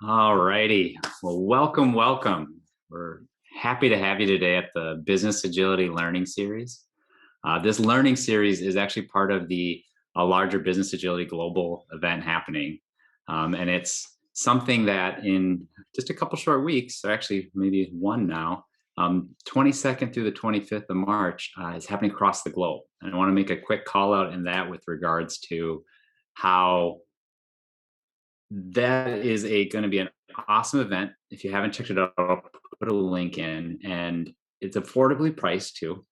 All righty. Well, welcome. We're happy to have you today at the Business Agility Learning Series. This learning series is actually part of the a larger Business Agility Global event happening. And it's something that in just a couple short weeks, or actually maybe one now, 22nd through the 25th of March is happening across the globe. And I want to make a quick call out in that with regards to how that is going to be an awesome event. If you haven't checked it out, I'll put a link in, and it's affordably priced too,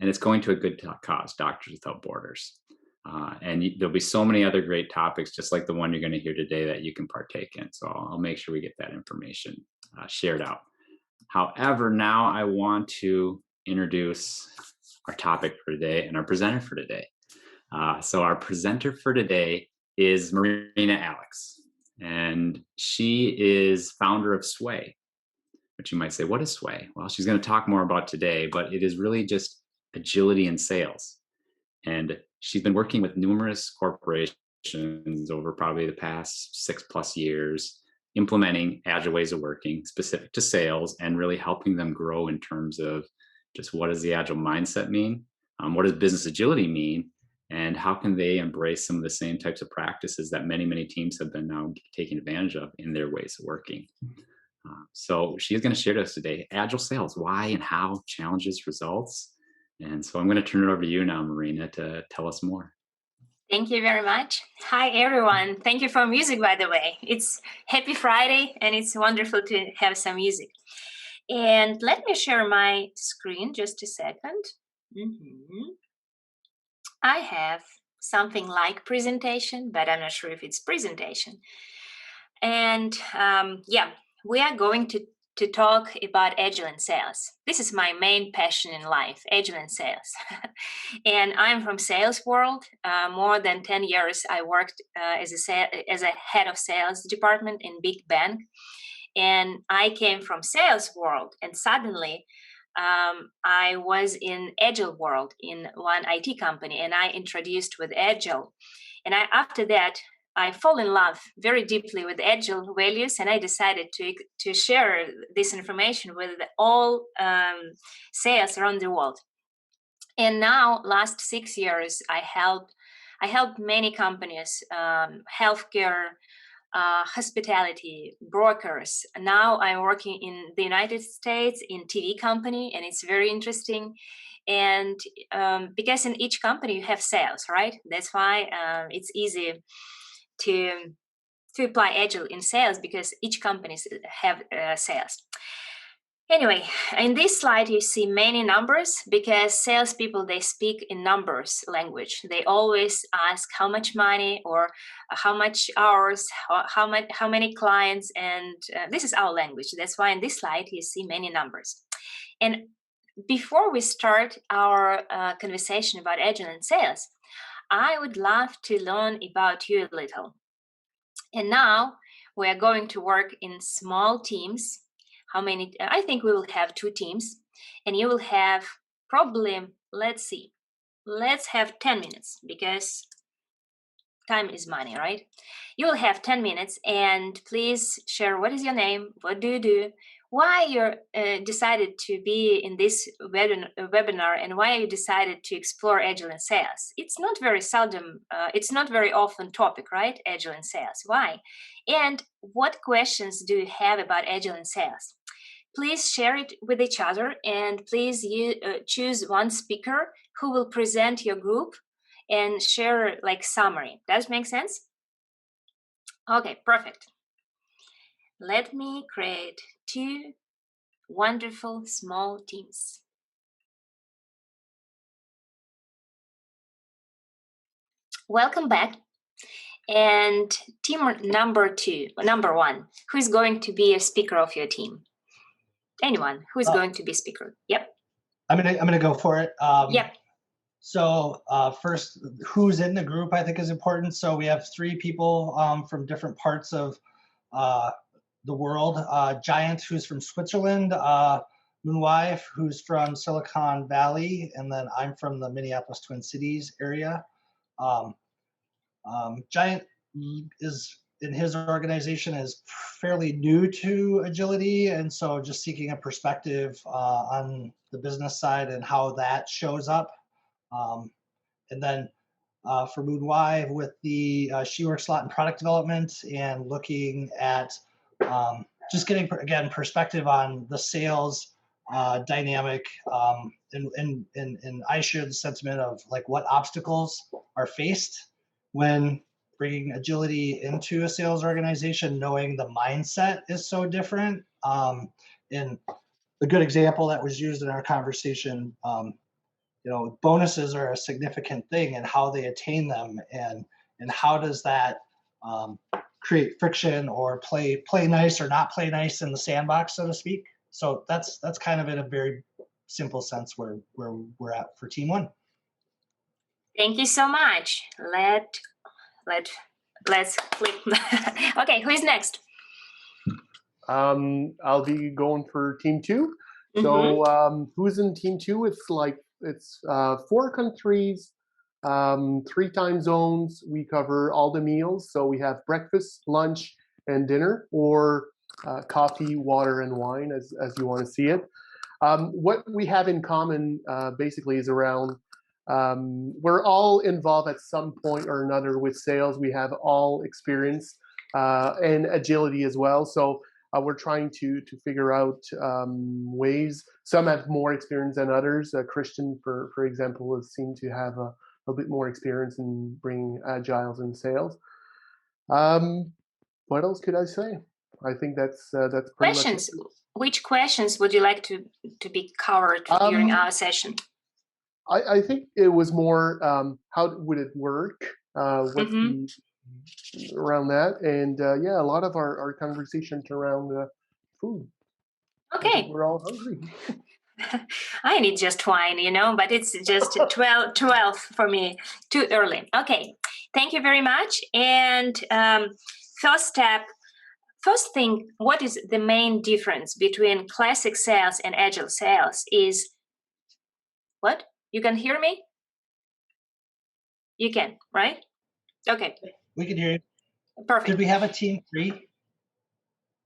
and it's going to a good cause, Doctors Without Borders. There'll be so many other great topics, just like the one you're going to hear today, that you can partake in. So I'll make sure we get that information shared out. However, now I want to introduce our topic for today and our presenter for today. So our presenter for today is Marina Alex. And she is founder of Sway, which you might say, what is Sway? Well, she's going to talk more about today, but it is really just agility in sales. And she's been working with numerous corporations over probably the past 6+ years, implementing agile ways of working specific to sales and really helping them grow in terms of just what does the agile mindset mean? What does business agility mean? And how can they embrace some of the same types of practices that many teams have been now taking advantage of in their ways of working? So she is going to share to us today, Agile Sales, why and how, challenges, results. And so I'm going to turn it over to you now, Marina, to tell us more. Thank you very much. Hi, everyone. Thank you for music, by the way. It's Happy Friday, and it's wonderful to have some music. And let me share my screen just a second. I have something like presentation, but I'm not sure if it's presentation. And we are going to talk about Agile in Sales. This is my main passion in life, Agile in Sales. And I'm from sales world. More than 10 years, I worked as a head of sales department in big bank. And I came from sales world, and suddenly I was in Agile world in one IT company, and I introduced with Agile. And after that, I fall in love very deeply with Agile values, and I decided to share this information with all sales around the world. And now, last 6 years, I helped many companies, healthcare, hospitality, brokers. Now I'm working in the United States in TV company, and it's very interesting. And because in each company you have sales, right? That's why it's easy to apply Agile in sales, because each company have sales. Anyway, in this slide, you see many numbers, because salespeople, they speak in numbers language. They always ask how much money or how much hours, how many clients, and this is our language. That's why in this slide, you see many numbers. And before we start our conversation about Agile in sales, I would love to learn about you a little. And now we are going to work in small teams. How many? I think we will have 2 teams, and you will have probably, let's have 10 minutes, because time is money, right? You will have 10 minutes, and please share what is your name, what do you do, why you decided to be in this webinar, and why you decided to explore Agile in Sales. It's not very often topic, right? Agile in Sales. Why? And what questions do you have about Agile in Sales? Please share it with each other, and please choose one speaker who will present your group and share like summary. Does it make sense? Okay, perfect. Let me create 2 wonderful small teams. Welcome back. And team number 1, who is going to be a speaker of your team? Anyone who is going to be speaker? Yep. I'm gonna go for it. Yep. So first, who's in the group, I think, is important. So we have 3 people from different parts of the world. Giant, who's from Switzerland. Moonwife, who's from Silicon Valley, and then I'm from the Minneapolis Twin Cities area. Giant is in his organization is fairly new to agility, and so just seeking a perspective on the business side and how that shows up. And then for Moon Y with the She Works a lot in product development and looking at just getting, again, perspective on the sales dynamic, and I share the sentiment of like what obstacles are faced when bringing agility into a sales organization, knowing the mindset is so different. And a good example that was used in our conversation, bonuses are a significant thing, and how they attain them, and how does that create friction or play nice or not play nice in the sandbox, so to speak. So that's kind of in a very simple sense where we're at for Team One. Thank you so much. Let's flip. Okay, who is next? I'll be going for Team Two. Mm-hmm. So who's in Team Two? It's 4 countries, 3 time zones. We cover all the meals. So we have breakfast, lunch, and dinner, or coffee, water, and wine, as you want to see it. What we have in common basically is around we're all involved at some point or another with sales. We have all experience and agility as well. So we're trying to figure out ways. Some have more experience than others. Christian, for example, seemed to have a bit more experience in bringing agiles in sales. What else could I say? I think that's pretty questions. Much it. Which questions would you like to be covered during our session? I think it was more how would it work? What's the around that, and yeah, a lot of our conversations around food. Okay, we're all hungry. I need just wine, but it's just 12 for me, too early. Okay, thank you very much. And first thing, what is the main difference between classic sales and agile sales is what? You can hear me? You can, right? Okay. We can hear you. Perfect. Did we have a Team 3?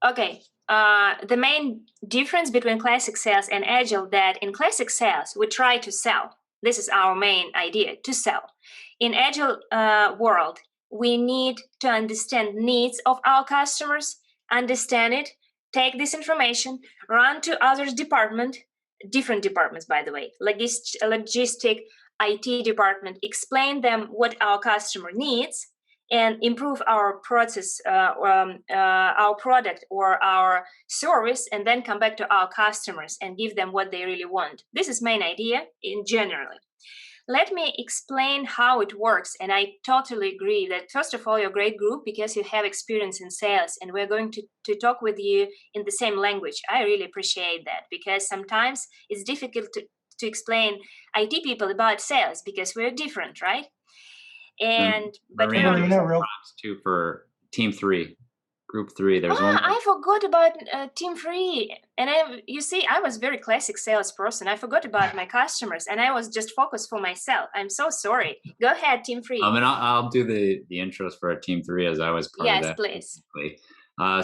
Okay. The main difference between classic sales and agile, that in classic sales we try to sell. This is our main idea, to sell. In agile world, we need to understand needs of our customers, understand it, take this information, run to other different departments, by the way, logistic, IT department, explain them what our customer needs, and improve our process, our product or our service, and then come back to our customers and give them what they really want. This is main idea in generally. Let me explain how it works. And I totally agree that, first of all, you're a great group because you have experience in sales, and we're going to talk with you in the same language. I really appreciate that, because sometimes it's difficult to explain IT people about sales because we're different, right? And but Marina, props too for Team 3, Group 3. There's one. I forgot about Team 3, and I was very classic salesperson. I forgot about my customers, and I was just focused for myself. I'm so sorry. Go ahead, Team 3. And I'll do the intros for Team 3 as I was part of that. Yes, please.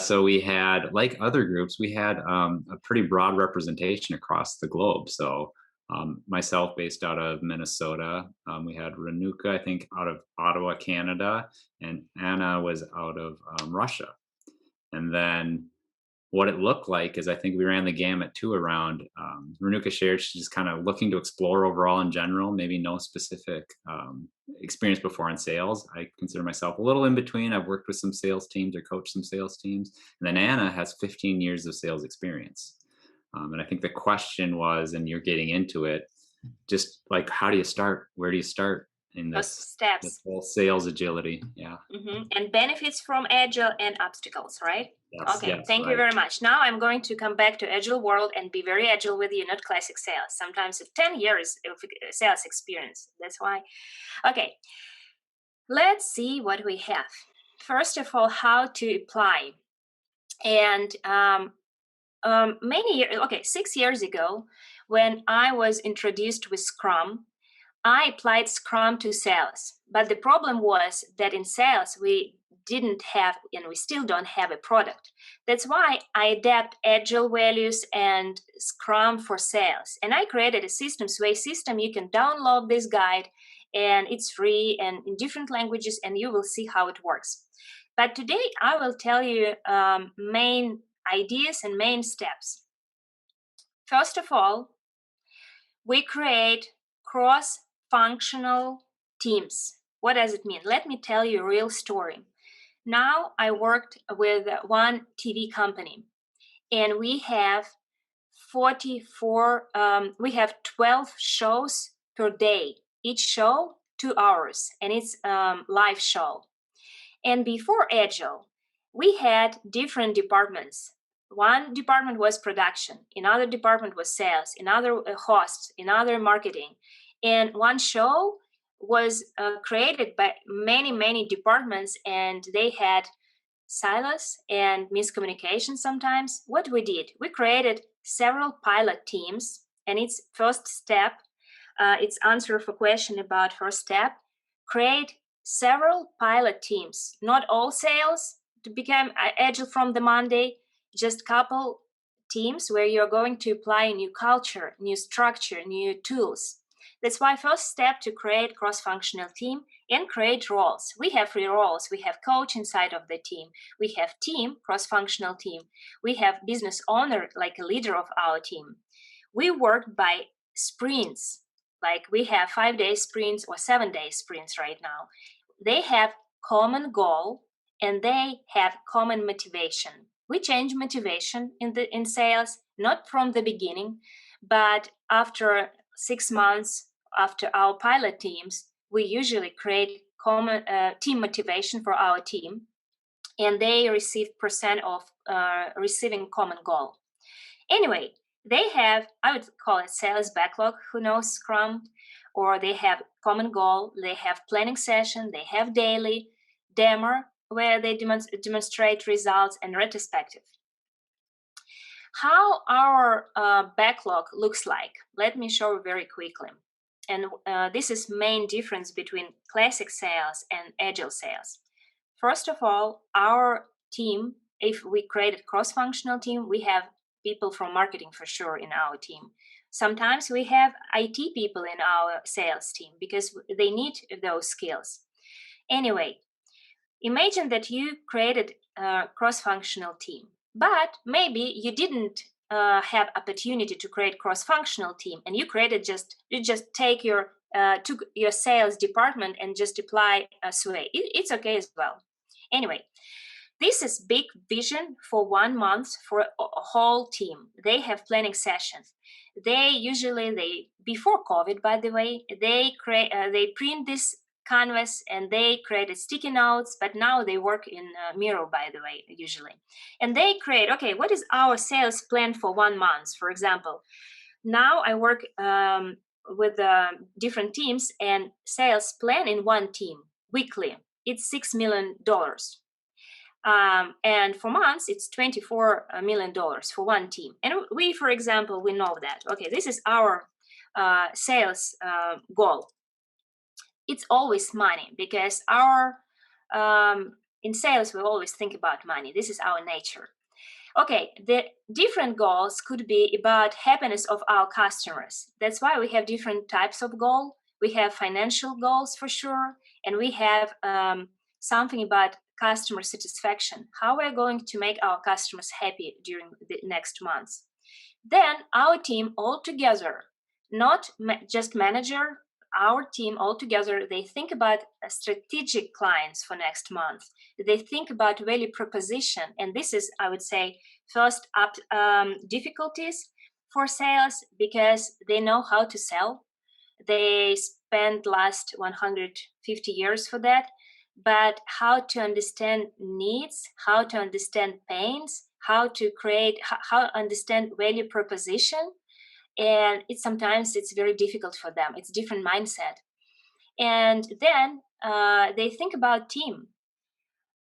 So we had, like other groups, we had a pretty broad representation across the globe. So myself based out of Minnesota. We had Renuka, I think, out of Ottawa, Canada, and Anna was out of Russia. And then what it looked like is, I think we ran the gamut too around, Renuka shared she's just kind of looking to explore overall in general, maybe no specific experience before in sales. I consider myself a little in between. I've worked with some sales teams or coached some sales teams. And then Anna has 15 years of sales experience. And I think the question was, and you're getting into it, just like, how do you start? Where do you start in this whole sales agility? Yeah. And benefits from Agile and obstacles, right? Yes, okay, yes, thank you very much. Now I'm going to come back to Agile world and be very agile with you, not classic sales. Sometimes 10 years of sales experience. That's why. Okay, let's see what we have. First of all, how to apply. And many years, 6 years ago, when I was introduced with Scrum, I applied Scrum to sales. But the problem was that in sales, we didn't have, and we still don't have a product. That's why I adapt Agile values and Scrum for sales. And I created a system system. You can download this guide, and it's free and in different languages, and you will see how it works. But today I will tell you main ideas and main steps. First of all, we create cross-functional teams. What does it mean? Let me tell you a real story. Now I worked with one TV company, and we have 12 shows per day. Each show 2 hours, and it's live show. And before Agile, we had different departments. One department was production, another department was sales, another hosts, another marketing. And one show was created by many departments, and they had silos and miscommunication sometimes. What we did, we created several pilot teams, and its first step, its answer for question about first step, create several pilot teams, not all sales to become agile from the Monday, just couple teams where you're going to apply a new culture, new structure, new tools. That's why first step to create cross-functional team and create roles. We have 3 roles. We have coach inside of the team. We have team, cross-functional team. We have business owner, like a leader of our team. We work by sprints. Like we have 5-day sprints or 7-day sprints right now. They have common goal and they have common motivation. We change motivation in sales, not from the beginning, but after 6 months after our pilot teams, we usually create common team motivation for our team, and they receive % of receiving common goal. Anyway, they have, I would call it sales backlog, who knows Scrum, or they have common goal, they have planning session, they have daily demo where they demonstrate results and retrospective. How our backlog looks like, let me show you very quickly. And this is main difference between classic sales and agile sales. First of all, our team, if we created cross-functional team, we have people from marketing for sure in our team. Sometimes we have IT people in our sales team because they need those skills. Anyway, imagine that you created a cross-functional team, but maybe you didn't have opportunity to create cross-functional team, and you just take your sales department and just apply a sway. It's okay as well. Anyway, this is big vision for 1 month for a whole team. They have planning sessions. They before COVID, by the way, they print this canvas and they created sticky notes, but now they work in Miro, by the way, usually. And they create, okay, what is our sales plan for 1 month? For example, now I work with different teams, and sales plan in one team weekly, it's $6 million. And for months, it's $24 million for one team. And we, for example, we know that, okay, this is our sales goal. It's always money, because our in sales, we always think about money. This is our nature. Okay, the different goals could be about happiness of our customers. That's why we have different types of goal. We have financial goals for sure, and we have something about customer satisfaction, how we're going to make our customers happy during the next months. Then our team all together, not just manager, our team all together, they think about strategic clients for next month. They think about value proposition. And this is, I would say, first up difficulties for sales, because they know how to sell. They spent last 150 years for that. But how to understand needs, how to understand pains, how to understand value proposition. And sometimes it's very difficult for them. It's different mindset. And then they think about team.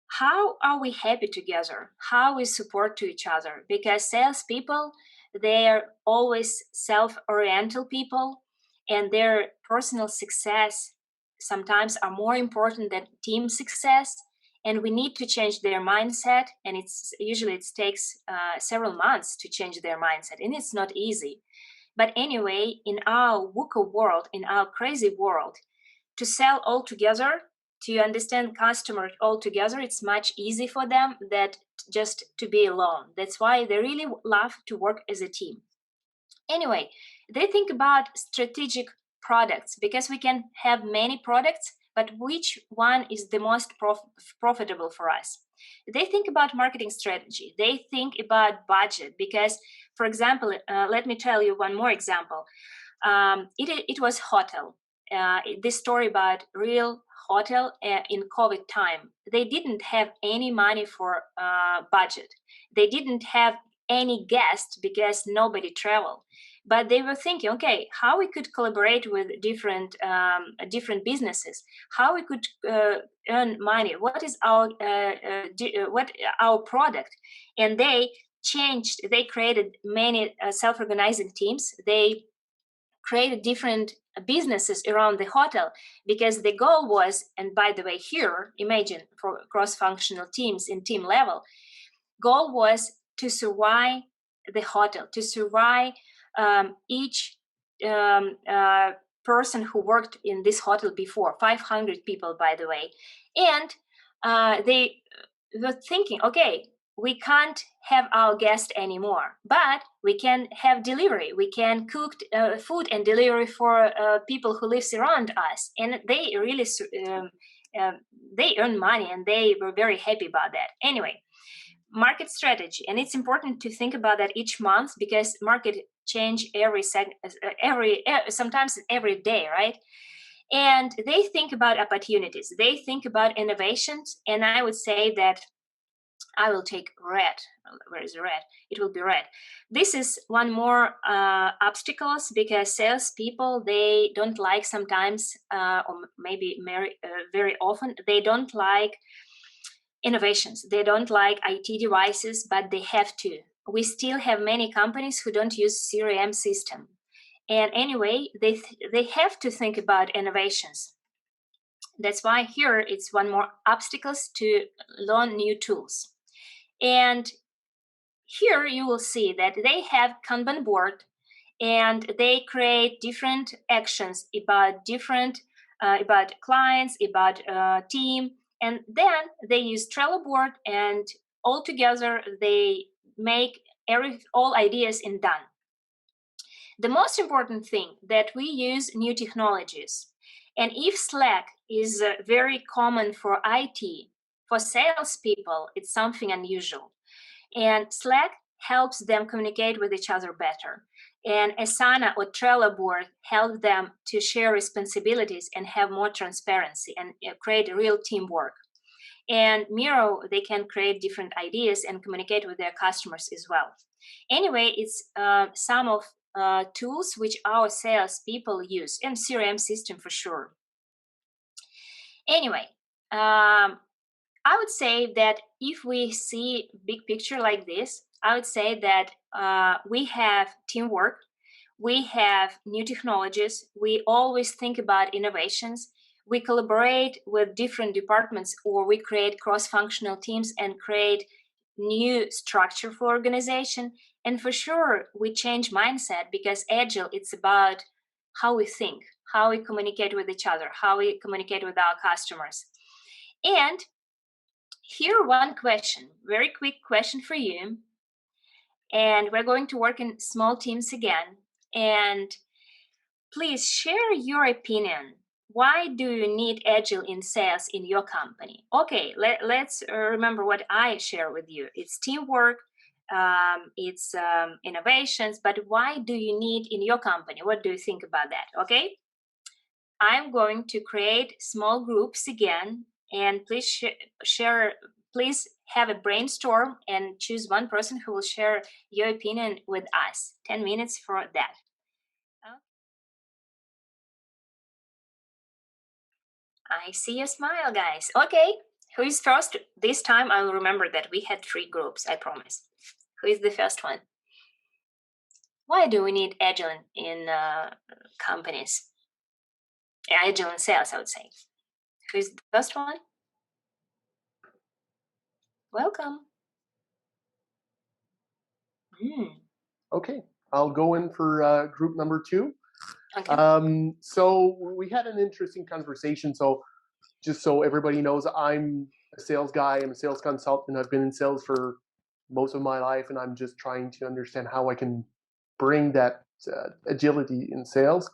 How are we happy together? How we support to each other? Because salespeople, they're always self-oriented people, and their personal success sometimes are more important than team success. and we need to change their mindset, and it takes several months to change their mindset, and it's not easy. But anyway, in our VUCA world, in our crazy world, to sell all together, to understand customer all together, it's much easier for them than just to be alone. That's why they really love to work as a team. Anyway, they think about strategic products, because we can have many products, but which one is the most profitable for us? They think about marketing strategy. They think about budget, because, for example, let me tell you one more example. It was hotel. This story about real hotel in COVID time. They didn't have any money for budget. They didn't have any guests because nobody traveled. But they were thinking, okay, how we could collaborate with different businesses, how we could earn money, what is our product, and they created many self-organizing teams. They created different businesses around the hotel, because the goal was, and by the way, here, imagine for cross-functional teams in team level, goal was to survive the hotel, to survive each person who worked in this hotel before, 500 people, by the way. And they were thinking, okay, we can't have our guests anymore, but we can have delivery. We can cook food and delivery for people who live around us. And they really, they earn money, and they were very happy about that. Anyway, market strategy, and it's important to think about that each month, because market change sometimes every day, right? And they think about opportunities, they think about innovations, and I would say that I will take red. Where is red? It will be red. This is one more obstacles, because salespeople, they don't like sometimes, or maybe very often, they don't like innovations. They don't like IT devices, but they have to. We still have many companies who don't use CRM system. And anyway, they have to think about innovations. That's why here it's one more obstacles to learn new tools. And here you will see that they have Kanban board, and they create different actions about about clients, about team, and then they use Trello board, and all together they make all ideas in done. The most important thing that we use new technologies, and if Slack is very common for IT, for salespeople, it's something unusual. And Slack helps them communicate with each other better. And Asana or Trello board help them to share responsibilities and have more transparency and create real teamwork. And Miro, they can create different ideas and communicate with their customers as well. Anyway, it's some of tools which our salespeople use, and CRM system for sure. Anyway, I would say that if we see big picture like this, I would say that we have teamwork, we have new technologies, we always think about innovations, we collaborate with different departments, or we create cross-functional teams and create new structure for organization. And for sure, we change mindset, because Agile, it's about how we think, how we communicate with each other, how we communicate with our customers. And here, one question, very quick question for you. And we're going to work in small teams again. And please share your opinion. Why do you need Agile in sales in your company? Okay, let's remember what I share with you. It's teamwork, it's innovations, but why do you need in your company? What do you think about that? Okay, I'm going to create small groups again, and please please have a brainstorm and choose one person who will share your opinion with us. 10 minutes for that. I see a smile, guys. Okay, who is first? This time I will remember that we had 3 groups, I promise. Who is the first one? Why do we need Agile in companies? Agile in sales, I would say. Who is the first one? Welcome. Okay, I'll go in for group number 2. Okay. So we had an interesting conversation. So just so everybody knows, I'm a sales guy. I'm a sales consultant. I've been in sales for most of my life, and I'm just trying to understand how I can bring that agility in sales.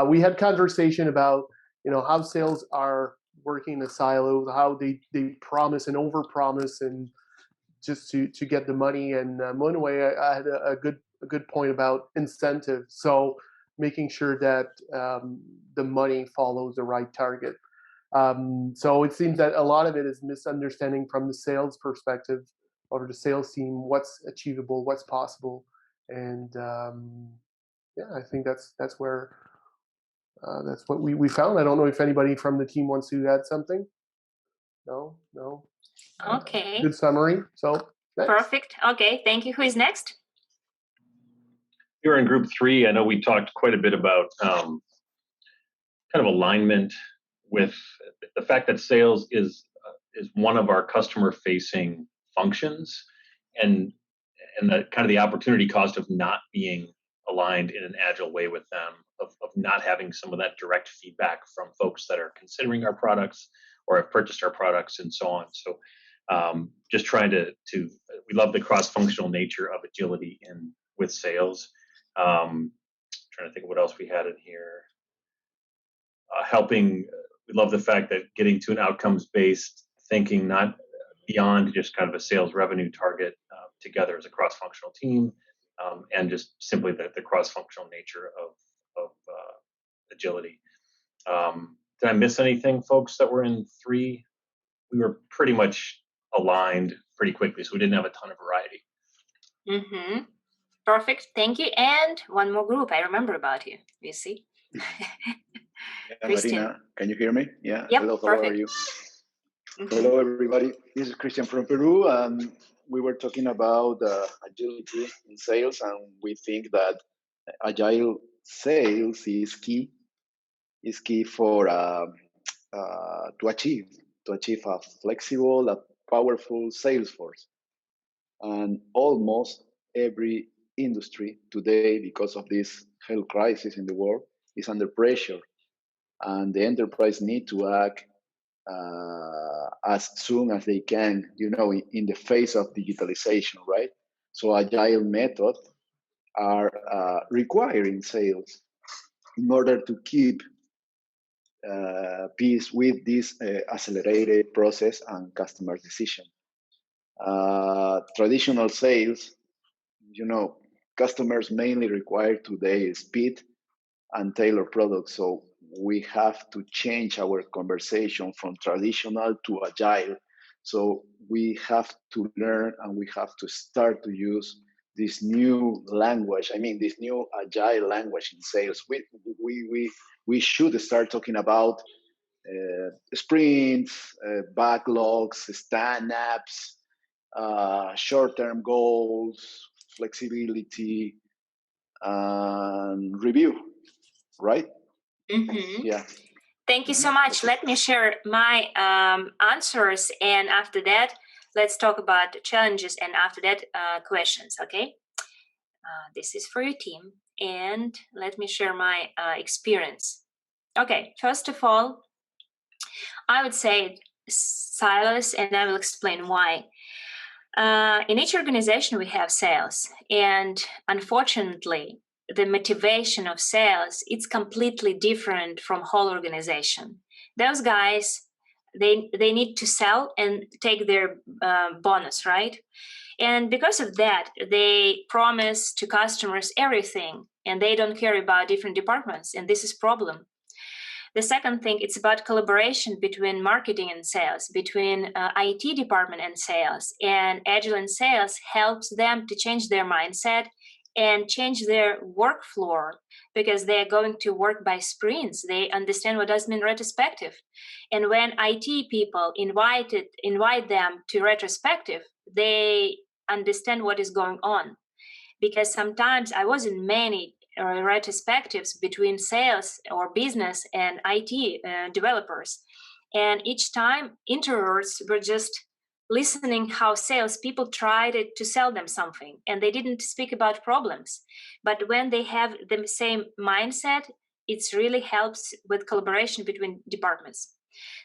We had conversation about how sales are working in a silo, how they promise and overpromise, and just to get the money. And one way I had a good point about incentive. So making sure that the money follows the right target. So it seems that a lot of it is misunderstanding from the sales perspective or the sales team what's achievable, what's possible, and yeah, I think that's where that's what we found. I don't know if anybody from the team wants to add something. No. Okay. Good summary. So next. Perfect. Okay. Thank you. Who is next? Here in group 3, I know we talked quite a bit about kind of alignment with the fact that sales is one of our customer-facing functions, and the kind of the opportunity cost of not being aligned in an agile way with them, of not having some of that direct feedback from folks that are considering our products or have purchased our products and so on. So just trying to we love the cross-functional nature of agility with sales. Trying to think of what else we had in here. Helping, we love the fact that getting to an outcomes-based thinking, not beyond just kind of a sales revenue target, together as a cross-functional team, and just simply the cross-functional nature of agility. Did I miss anything, folks, that were in 3? We were pretty much aligned pretty quickly, so we didn't have a ton of variety. Mm-hmm. Perfect. Thank you. And one more group. I remember about you. You see? Yeah, Marina, can you hear me? Yeah. Yep, Hello, how perfect. are you? Mm-hmm. Hello, everybody. This is Christian from Peru, and we were talking about agility in sales, and we think that agile sales is key. Is key for to achieve a flexible, a powerful sales force. And almost every industry today, because of this health crisis in the world, is under pressure, and the enterprise need to act as soon as they can, in the face of digitalization, right? So agile methods are required in sales in order to keep pace with this accelerated process and customer decision. Traditional sales, customers mainly require today speed and tailor products. So we have to change our conversation from traditional to agile. So we have to learn and we have to start to use this new language. This new agile language in sales. We should start talking about sprints, backlogs, stand-ups, short-term goals, flexibility, and review, right? Mm-hmm. Yeah. Thank you so much. Let me share my answers, and after that, let's talk about the challenges, and after that, questions. Okay. This is for your team, and let me share my experience. Okay. First of all, I would say silos, and I will explain why. In each organization, we have sales, and unfortunately, the motivation of sales, it's completely different from whole organization. Those guys, they need to sell and take their bonus, right? And because of that, they promise to customers everything, and they don't care about different departments, and this is problem. The second thing, it's about collaboration between marketing and sales, between IT department and sales. And Agile and Sales helps them to change their mindset and change their workflow, because they are going to work by sprints. They understand what does mean retrospective. And when IT people invite them to retrospective, they understand what is going on. Because sometimes I was in many retrospectives between sales or business and IT developers. And each time introverts were just listening how salespeople tried to sell them something, and they didn't speak about problems. But when they have the same mindset, it really helps with collaboration between departments.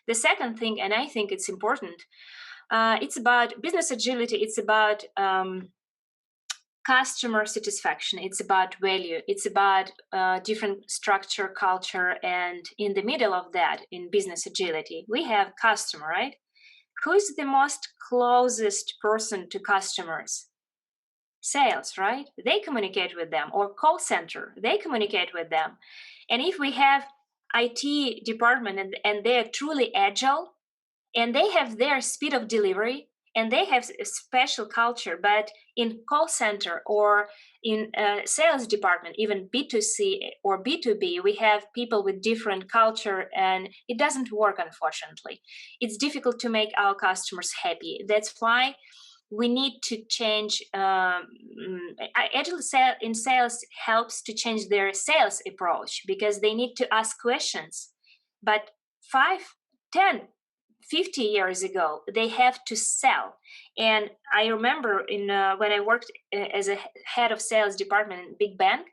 The second thing, and I think it's important, it's about business agility. It's about customer satisfaction. It's about value. It's about different structure, culture, and in the middle of that, in business agility, we have customer, right? Who is the most closest person to customers? Sales, right? They communicate with them, or call center, they communicate with them. And if we have IT department and they're truly agile, and they have their speed of delivery, and they have a special culture, but in call center or in sales department, even B2C or B2B, we have people with different culture, and it doesn't work, unfortunately. It's difficult to make our customers happy. That's why we need to change. Agile in sales helps to change their sales approach, because they need to ask questions. But 5, 10, 50 years ago, they have to sell. And I remember when I worked as a head of sales department in big bank,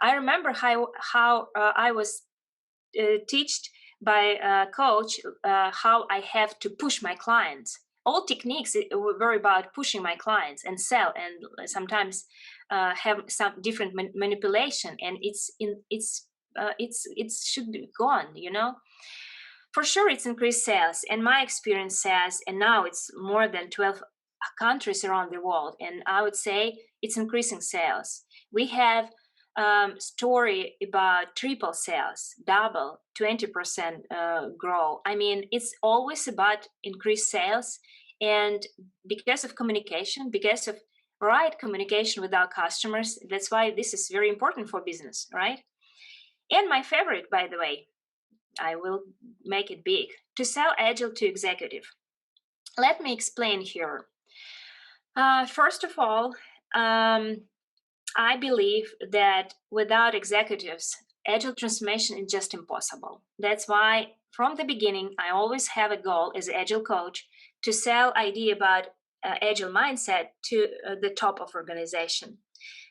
I remember how I was taught by a coach how I have to push my clients. All techniques were about pushing my clients and sell, and sometimes have some different manipulation, and it should be gone, you know. For sure, it's increased sales, and my experience says, and now it's more than 12 countries around the world, and I would say it's increasing sales. We have story about triple sales, double, 20% grow. I mean, it's always about increased sales, and because of communication, because of right communication with our customers, that's why this is very important for business, right? And my favorite, by the way, I will make it big, to sell Agile to executive. Let me explain here. First of all, I believe that without executives, Agile transformation is just impossible. That's why from the beginning, I always have a goal as an Agile coach to sell idea about Agile mindset to the top of organization.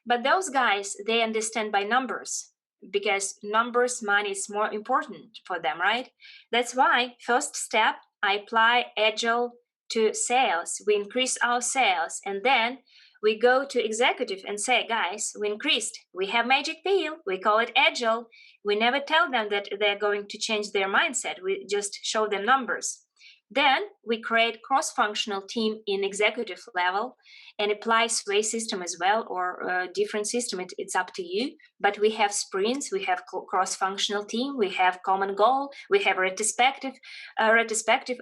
But those guys, they understand by numbers, because numbers, money is more important for them, right? That's why first step, I apply Agile to sales. We increase our sales, and then we go to executive and say, guys, we increased. We have magic pill. We call it Agile. We never tell them that they're going to change their mindset. We just show them numbers. Then we create cross-functional team in executive level and apply sway system as well, or different system. It's up to you. But we have sprints, we have cross-functional team, we have common goal, we have retrospective.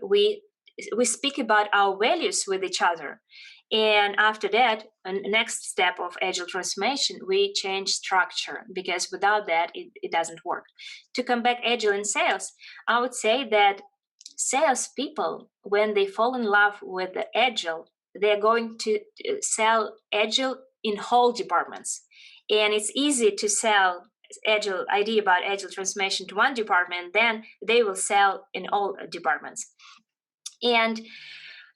We speak about our values with each other. And after that, next step of Agile transformation, we change structure, because without that, it doesn't work. To come back Agile in sales, I would say that salespeople, when they fall in love with the Agile, they're going to sell Agile in whole departments. And it's easy to sell Agile idea about Agile transformation to one department, then they will sell in all departments. And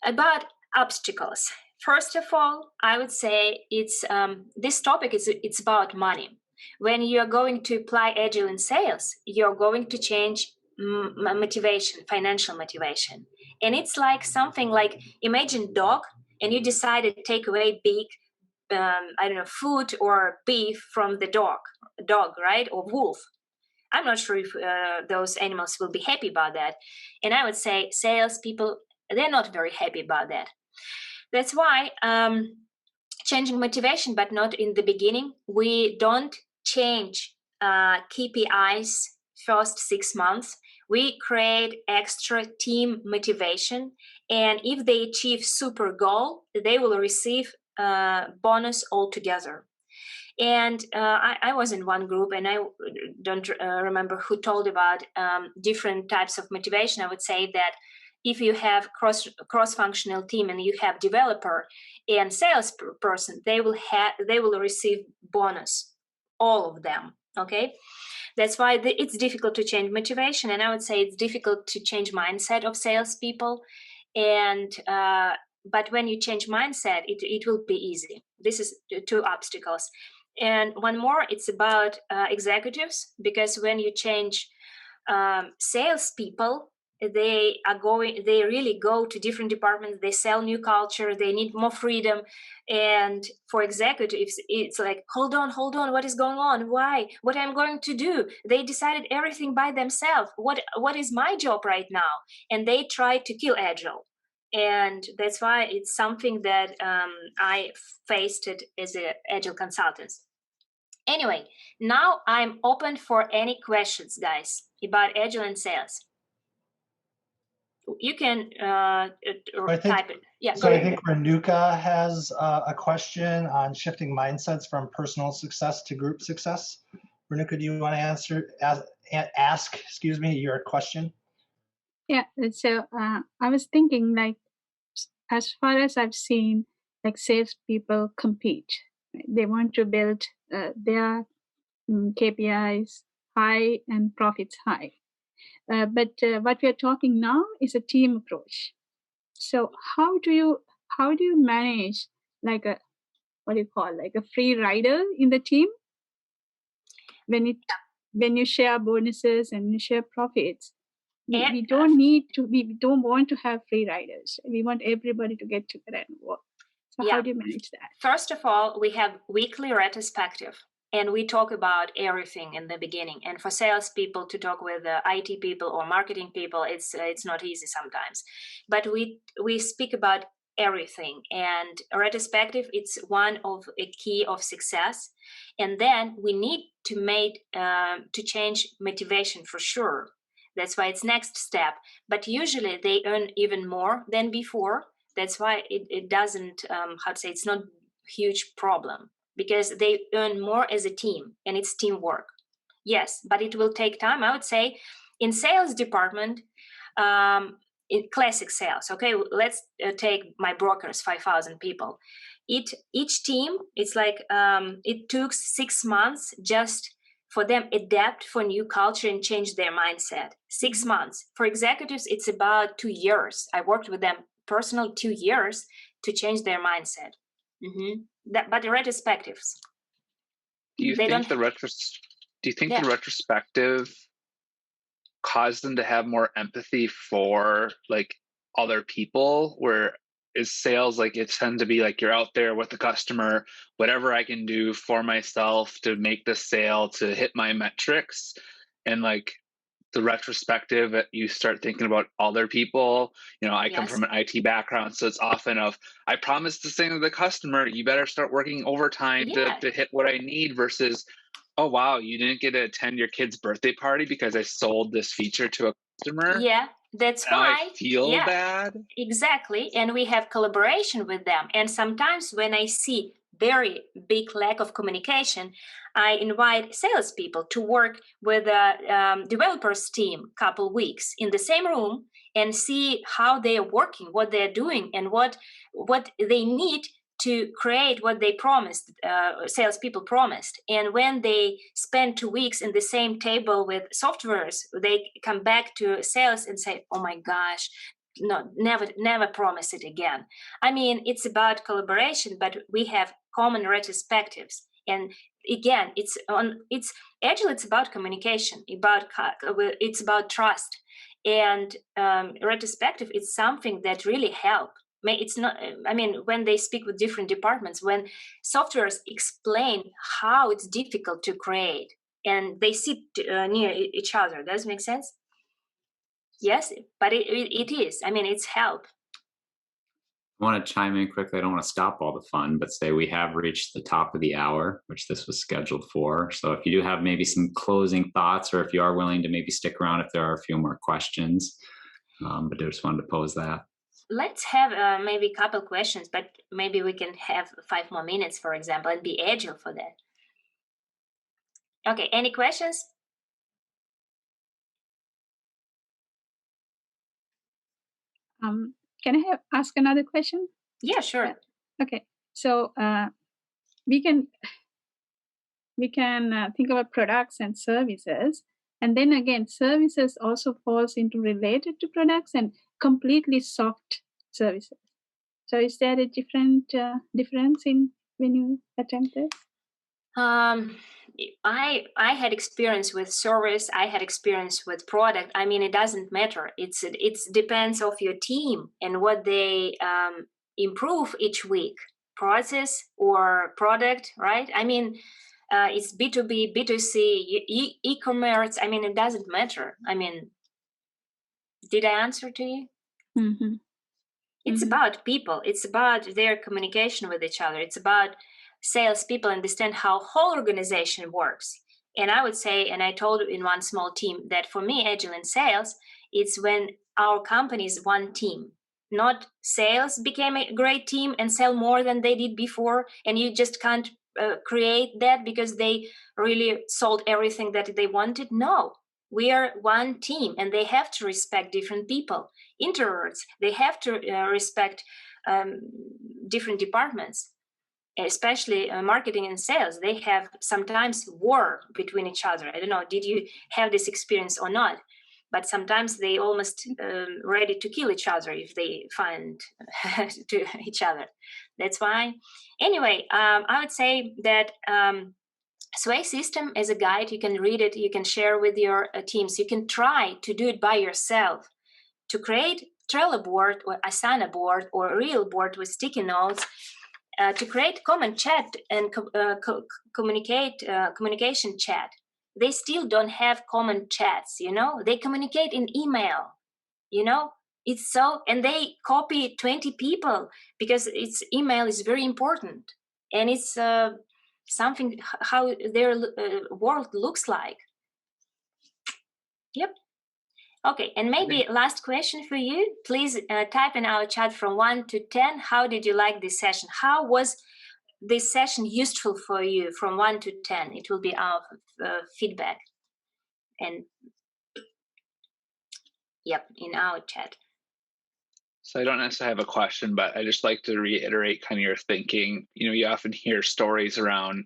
about obstacles. First of all, I would say it's this topic it's about money. When you're going to apply Agile in sales, you're going to change motivation, financial motivation. And it's like something like, imagine dog, and you decided to take away big, food or beef from the dog, right? Or wolf. I'm not sure if those animals will be happy about that. And I would say salespeople, they're not very happy about that. That's why changing motivation, but not in the beginning. We don't change KPIs first 6 months. We create extra team motivation. And if they achieve super goal, they will receive bonus altogether. And I was in one group, and I don't remember who told about different types of motivation. I would say that if you have cross-functional team and you have developer and salesperson, they will receive bonus, all of them. Okay, that's why it's difficult to change motivation, and I would say it's difficult to change mindset of salespeople. And but when you change mindset, it will be easy. This is two obstacles. And one more, it's about executives, because when you change salespeople, they really go to different departments, they sell new culture, they need more freedom. And for executives, it's like, hold on, what is going on? Why? What I'm going to do? They decided everything by themselves. What is my job right now? And they try to kill Agile. And that's why it's something that I faced it as an Agile consultant. Anyway, now I'm open for any questions, guys, about Agile and sales. You can type it. Yeah. So I think Renuka has a question on shifting mindsets from personal success to group success. Renuka, do you want to ask your question? Yeah. So I was thinking, like, as far as I've seen, like, salespeople compete. They want to build their KPIs high and profits high. But what we are talking now is a team approach. So how do you manage like a a free rider in the team when you share bonuses and you share profits? We don't want to have free riders. We want everybody to get together and work. So how do you manage that? First of all, we have weekly retrospective, and we talk about everything in the beginning. And for salespeople to talk with IT people or marketing people, it's not easy sometimes. But we speak about everything. And retrospective, it's one of a key of success. And then we need to change motivation for sure. That's why it's next step. But usually they earn even more than before. That's why it doesn't, it's not a huge problem, because they earn more as a team and it's teamwork. Yes, but it will take time. I would say in sales department, in classic sales, okay, let's take my brokers, 5,000 people. Each team, it's like it took 6 months just for them adapt for new culture and change their mindset. 6 months. For executives, it's about 2 years. I worked with them personal 2 years to change their mindset. But the retrospectives. Do you think the retrospective caused them to have more empathy for like other people? Where is sales like it tends to be like you're out there with the customer, whatever I can do for myself to make the sale to hit my metrics, and like the retrospective, you start thinking about other people. I come from an IT background, so it's often of, I promised this thing to the customer, you better start working overtime to hit what I need, versus, oh wow, you didn't get to attend your kid's birthday party because I sold this feature to a customer. Yeah, that's now why I feel bad. Exactly. And we have collaboration with them. And sometimes when I see very big lack of communication, I invite salespeople to work with a developers team couple weeks in the same room and see how they are working, what they're doing, and what they need to create what they promised, salespeople promised. And when they spend 2 weeks in the same table with softwares, they come back to sales and say, oh my gosh, no, never promise it again. I mean, it's about collaboration, but we have common retrospectives. And again, it's Agile, it's about communication, it's about trust. And retrospective, it's something that really helps. It's not, I mean, when they speak with different departments, when softwares explain how it's difficult to create and they sit near each other, does it make sense? Yes, but it is. I mean, it's help. I want to chime in quickly. I don't want to stop all the fun, but say we have reached the top of the hour, which this was scheduled for. So if you do have maybe some closing thoughts, or if you are willing to maybe stick around if there are a few more questions, but I just wanted to pose that. Let's have maybe a couple questions, but maybe we can have 5 more minutes, for example, and be agile for that. Okay, any questions? Can I ask another question? Yeah, sure. Okay, so we can think about products and services, and then again, services also falls into related to products and completely soft services. So is there a different difference in when you attempt this? I had experience with service. I had experience with product. I mean, it doesn't matter. It depends of your team and what they improve each week, process or product, right? I mean, it's B2B, B2C, e-commerce. I mean, it doesn't matter. I mean, did I answer to you? Mm-hmm. It's about people. It's about their communication with each other. It's about salespeople understand how whole organization works. And I would say, and I told in one small team that for me, Agile in sales, it's when our company is one team, not sales became a great team and sell more than they did before. And you just can't create that because they really sold everything that they wanted. No, we are one team and they have to respect different people. Introverts, they have to respect different departments, especially marketing and sales. They have sometimes war between each other. I don't know, did you have this experience or not? But sometimes they almost ready to kill each other if they find to each other. That's why. Anyway, I would say that Sway system is a guide. You can read it. You can share with your teams. You can try to do it by yourself. To create Trello board or Asana board or a real board with sticky notes, to create common chat and communication chat. They still don't have common chats, you know. They communicate in email, you know. It's so, and they copy 20 people because its email is very important, and it's something how their world looks like. Yep. Okay, and maybe last question for you. Please type in our chat from 1 to 10. How did you like this session? How was this session useful for you from 1 to 10? It will be our feedback. And yep, in our chat. So I don't necessarily have a question, but I just like to reiterate kind of your thinking. You know, you often hear stories around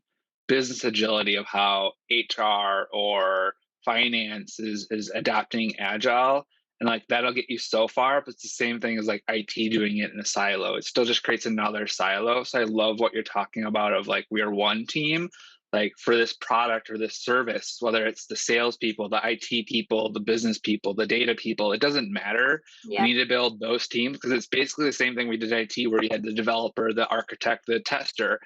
business agility of how HR or finance is adapting agile, and like that'll get you so far, but it's the same thing as like IT doing it in a silo. It still just creates another silo. So I love what you're talking about of like we are one team, like for this product or this service, whether it's the salespeople, the IT people, the business people, the data people, it doesn't matter. Yeah. We need to build those teams because it's basically the same thing we did IT where you had the developer, the architect, the tester.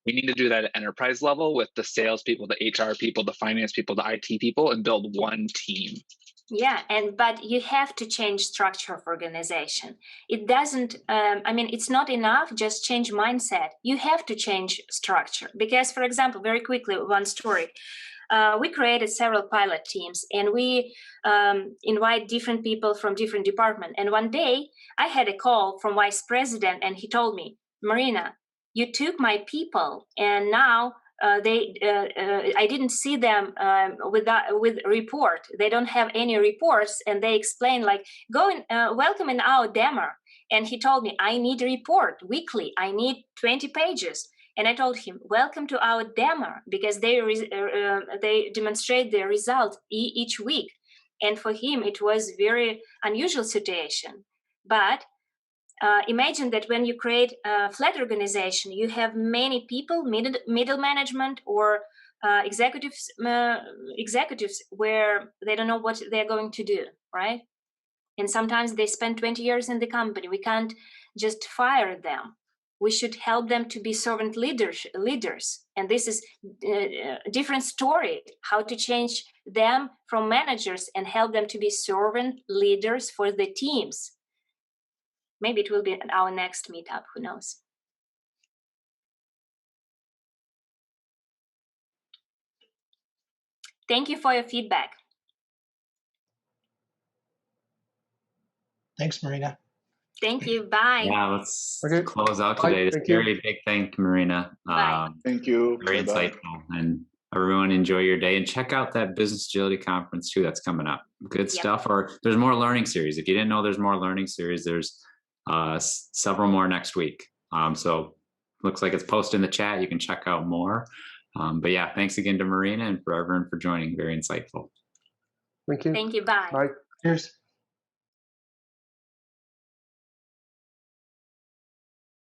We need to do that at enterprise level with the salespeople, the HR people, the finance people, the IT people, and build one team. Yeah, but you have to change structure of organization. It doesn't, I mean, it's not enough, just change mindset. You have to change structure because, for example, very quickly, one story. We created several pilot teams and we invite different people from different departments. And one day I had a call from vice president and he told me, Marina, you took my people and now I didn't see them with report. They don't have any reports, and they explain like, go and welcome in our demo. And he told me, I need a report weekly. I need 20 pages. And I told him, welcome to our demo because they demonstrate their result each week. And for him, it was very unusual situation. But imagine that when you create a flat organization, you have many people, middle management or executives where they don't know what they're going to do, right? And sometimes they spend 20 years in the company. We can't just fire them. We should help them to be servant leaders. And this is a different story, how to change them from managers and help them to be servant leaders for the teams. Maybe it will be our next meetup, who knows? Thank you for your feedback. Thanks, Marina. Thank you. Bye. Yeah, let's Okay. close out Bye. today. It's Thank you. very big thank you, Marina. Bye. Thank you. Very Bye-bye. insightful. And everyone enjoy your day and check out that business agility conference too. That's coming up. Good stuff. Or there's more learning series. If you didn't know there's more learning series, there's several more next week. So looks like it's posted in the chat. You can check out more. But yeah, thanks again to Marina and for everyone for joining. Very insightful. Thank you. Thank you. Bye. Bye. Cheers.